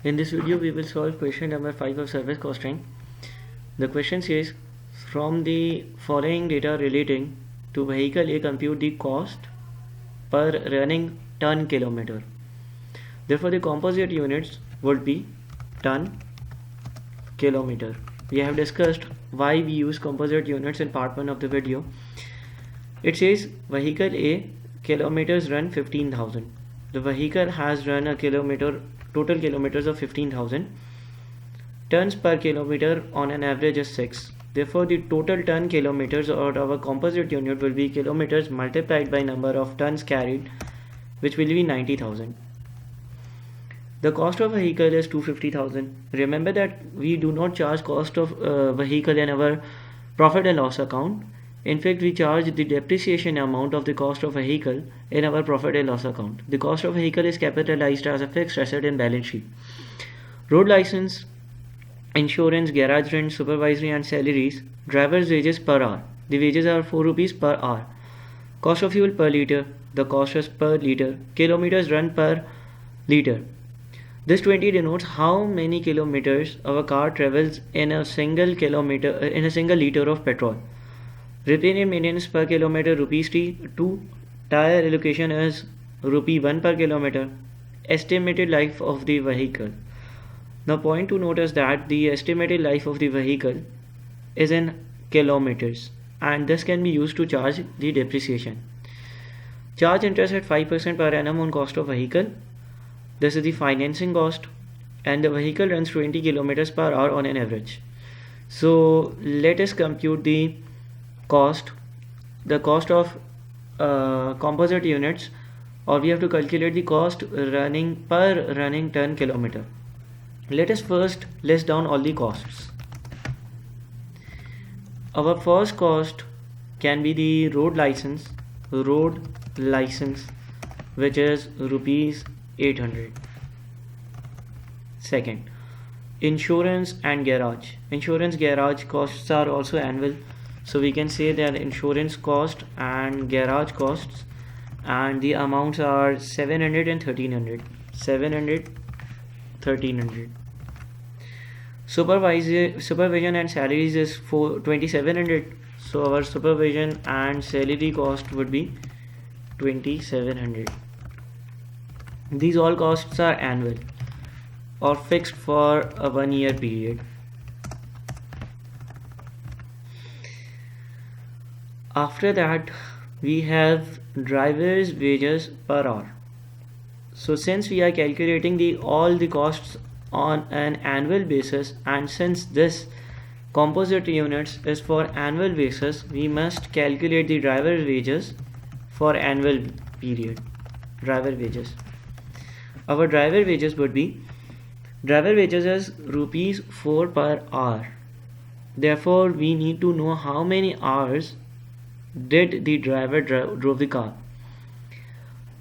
In this video, we will solve question number 5 of service costing. The question says, from the following data relating to vehicle A, compute the cost per running ton kilometer. Therefore, the composite units would be ton kilometer. We have discussed why we use composite units in part 1 of the video. It says vehicle A kilometers run 15,000. The vehicle has run a total kilometers of 15,000. Tons per kilometer on an average is 6. Therefore, the total ton kilometers or our composite unit will be kilometers multiplied by number of tons carried, which will be 90,000. The cost of vehicle is 250,000. Remember that we do not charge cost of vehicle in our profit and loss account. In fact, we charge the depreciation amount of the cost of vehicle in our profit and loss account. The cost of vehicle is capitalized as a fixed asset in balance sheet. Road license, insurance, garage rent, supervisory and salaries, driver's wages per hour. The wages are 4 rupees per hour. Cost of fuel per liter. The cost is per liter. Kilometers run per liter. This 20 denotes how many kilometers our car travels in a single liter of petrol. Repair and maintenance per kilometer rupees 2. Tire allocation is rupee 1 per kilometer. Estimated life of the vehicle. The point to note is that the estimated life of the vehicle is in kilometers, and this can be used to charge the depreciation. Charge interest at 5% per annum on cost of vehicle. This is the financing cost, and the vehicle runs 20 kilometers per hour on an average. So let us compute the cost of composite units, or we have to calculate the cost per running ton kilometer. Let us first list down all the costs. Our first cost can be the road license, which is rupees 800. Second, insurance and garage. Insurance garage costs are also annual, so we can say that insurance cost and garage costs, and the amounts are 700 and 1300. 1300. Supervision and salaries is 2700. So our supervision and salary cost would be 2700. These all costs are annual or fixed for a 1 year period. After that, we have driver's wages per hour. So since we are calculating all the costs on an annual basis, and since this composite units is for annual basis, we must calculate the driver wages for annual period. Driver wages. Our driver wages would be, driver wages is rupees 4 per hour. Therefore, we need to know how many hours did the driver drove the car.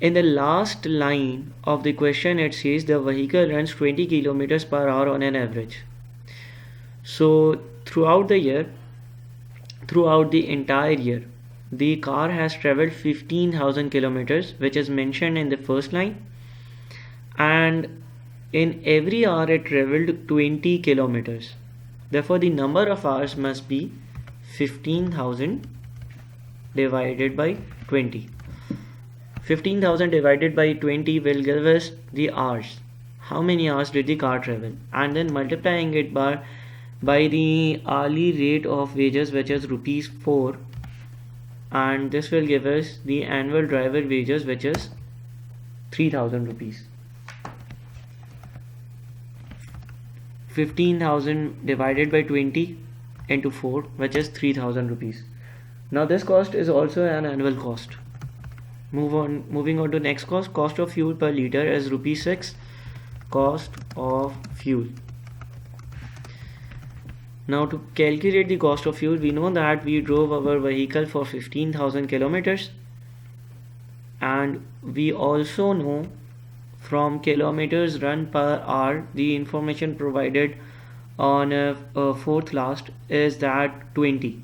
In the last line of the question, it says the vehicle runs 20 kilometers per hour on an average. So throughout the entire year, the car has traveled 15,000 kilometers, which is mentioned in the first line, and in every hour it traveled 20 kilometers. Therefore, the number of hours must be 15,000 divided by 20. 15,000 divided by 20 will give us the hours. How many hours did the car travel? And then multiplying it by the hourly rate of wages, which is rupees 4, and this will give us the annual driver wages, which is 3,000 rupees. 15,000 divided by 20 into 4, which is 3,000 rupees. Now this cost is also an annual cost. Moving on to next cost of fuel per liter is rupees 6. Cost of fuel. Now to calculate the cost of fuel, we know that we drove our vehicle for 15,000 kilometers, and we also know from kilometers run per hour, the information provided on fourth last is that 20.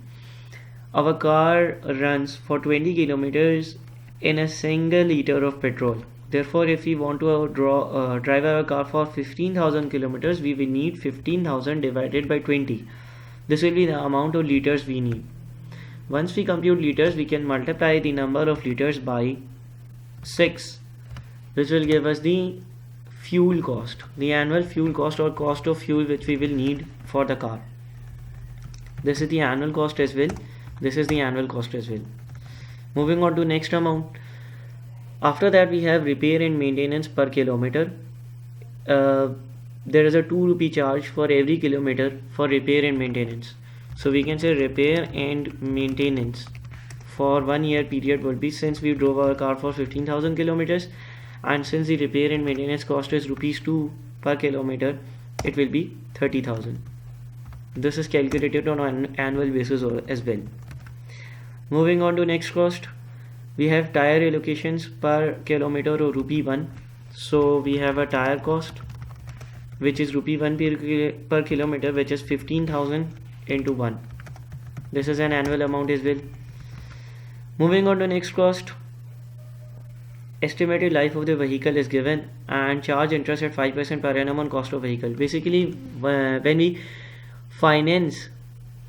Our car runs for 20 kilometers in a single liter of petrol. Therefore, if we want to drive our car for 15,000 kilometers, we will need 15,000 divided by 20. This will be the amount of liters we need. Once we compute liters, we can multiply the number of liters by 6, which will give us the fuel cost, the annual fuel cost or cost of fuel which we will need for the car. This is the annual cost as well. This is the annual cost as well. Moving on to next amount. After that, we have repair and maintenance per kilometer. There is a 2 rupee charge for every kilometer for repair and maintenance. So we can say repair and maintenance for 1 year period would be, since we drove our car for 15,000 kilometers, and since the repair and maintenance cost is rupees 2 per kilometer, it will be 30,000. This is calculated on an annual basis as well. Moving on to next cost, we have tire allocations per kilometer or rupee 1. So we have a tire cost which is rupee 1 per kilometer, which is 15,000 into 1. This is an annual amount as well. Moving on to next cost, estimated life of the vehicle is given and charge interest at 5% per annum on cost of vehicle. Basically, when we finance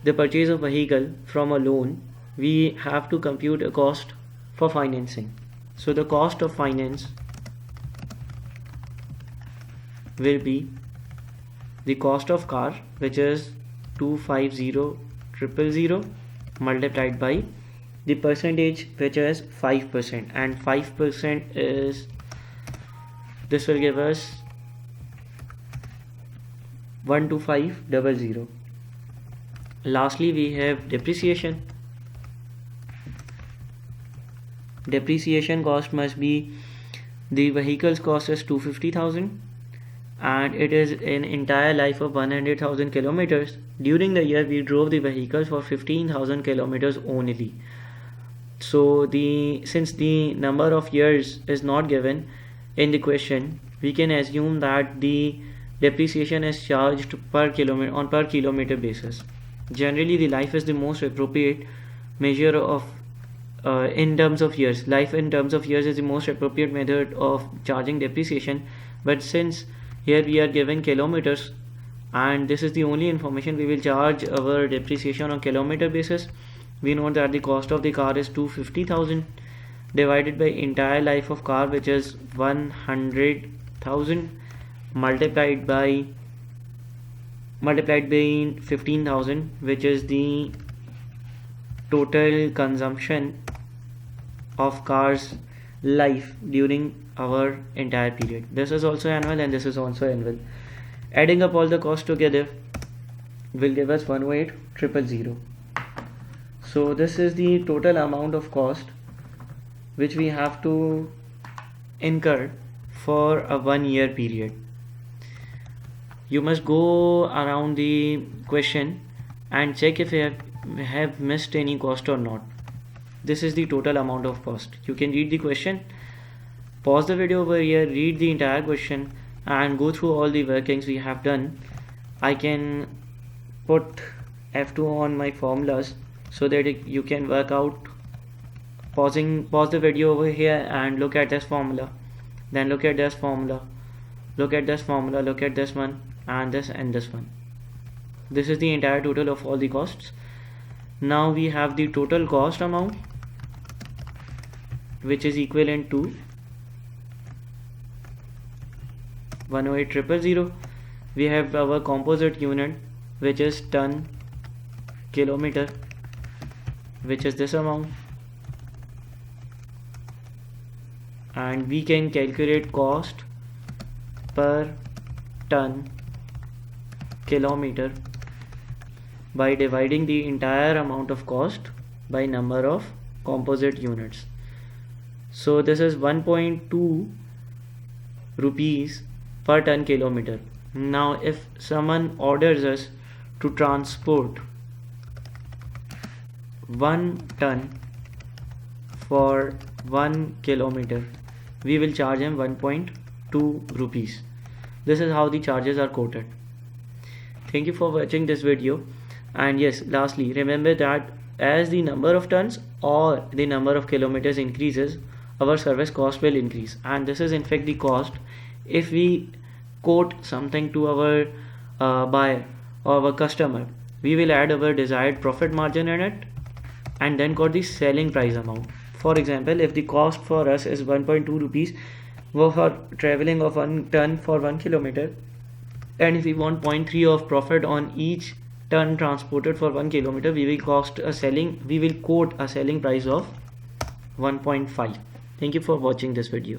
the purchase of vehicle from a loan, we have to compute a cost for financing. So the cost of finance will be the cost of car, which is 250,000 multiplied by the percentage, which is 5%, and 5% is, this will give us 12500. Lastly, we have depreciation. Depreciation cost must be, the vehicle's cost is 250,000 and it is an entire life of 100,000 kilometers. During the year, we drove the vehicle for 15,000 kilometers only. So since the number of years is not given in the question, we can assume that the depreciation is charged per kilometer basis. Generally, the life is the most appropriate measure of in terms of years. Life in terms of years is the most appropriate method of charging depreciation, but since here we are given kilometers and this is the only information, we will charge our depreciation on kilometer basis. We know that the cost of the car is 250,000 divided by entire life of car, which is 100,000 multiplied by 15,000, which is the total consumption of car's life during our entire period. This is also annual and this is also annual. Adding up all the costs together will give us 108,000. So this is the total amount of cost which we have to incur for a 1 year period. You must go around the question and check if you have missed any cost or not. This is the total amount of cost. You can read the question, pause the video over here, read the entire question and go through all the workings we have done. I can put F2 on my formulas so that you can work out. Pause the video over here and look at this formula, then look at this formula, look at this formula, look at this one and this one. This is the entire total of all the costs. Now we have the total cost amount, which is equivalent to 108,000. We have our composite unit, which is ton kilometer, which is this amount, and we can calculate cost per ton kilometer by dividing the entire amount of cost by number of composite units. So this is 1.2 rupees per ton kilometer. Now if someone orders us to transport 1 ton for 1 kilometer, we will charge him 1.2 rupees. This is how the charges are quoted. Thank you for watching this video. And yes, lastly, remember that as the number of tons or the number of kilometers increases, our service cost will increase, and this is in fact the cost. If we quote something to our buyer or our customer, we will add our desired profit margin in it and then quote the selling price amount. For example, if the cost for us is 1.2 rupees for traveling of 1 ton for 1 kilometer, and if we want 0.3 of profit on each ton transported for 1 kilometer, we will quote a selling price of 1.5. Thank you for watching this video.